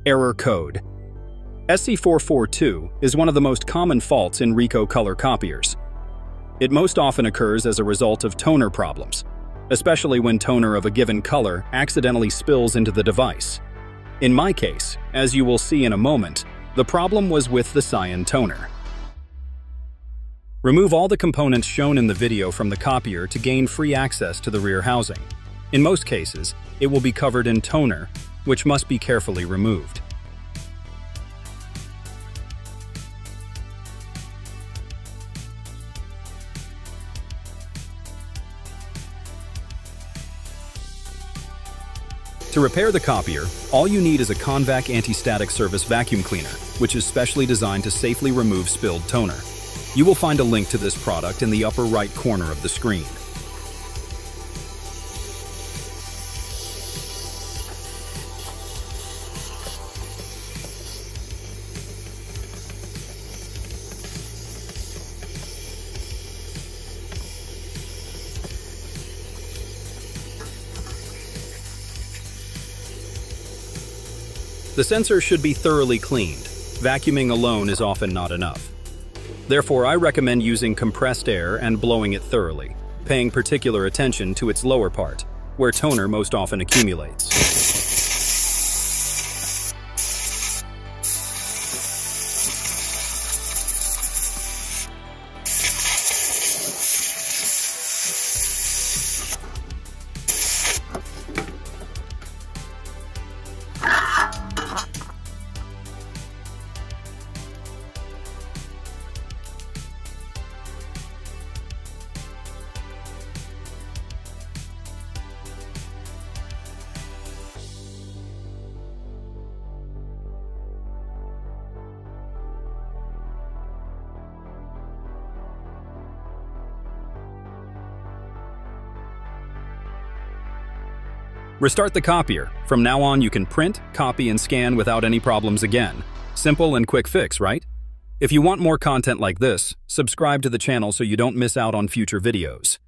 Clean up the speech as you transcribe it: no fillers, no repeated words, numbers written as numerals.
Error code. SC442 is one of the most common faults in RICOH color copiers. It most often occurs as a result of toner problems, especially when toner of a given color accidentally spills into the device. In my case, as you will see in a moment, the problem was with the cyan toner. Remove all the components shown in the video from the copier to gain free access to the rear housing. In most cases, it will be covered in toner, which must be carefully removed. To repair the copier, all you need is a Convac anti-static surface vacuum cleaner, which is specially designed to safely remove spilled toner. You will find a link to this product in the upper right corner of the screen. The sensor should be thoroughly cleaned. Vacuuming alone is often not enough. Therefore, I recommend using compressed air and blowing it thoroughly, paying particular attention to its lower part, where toner most often accumulates. Restart the copier. From now on, you can print, copy, and scan without any problems again. Simple and quick fix, right? If you want more content like this, subscribe to the channel so you don't miss out on future videos.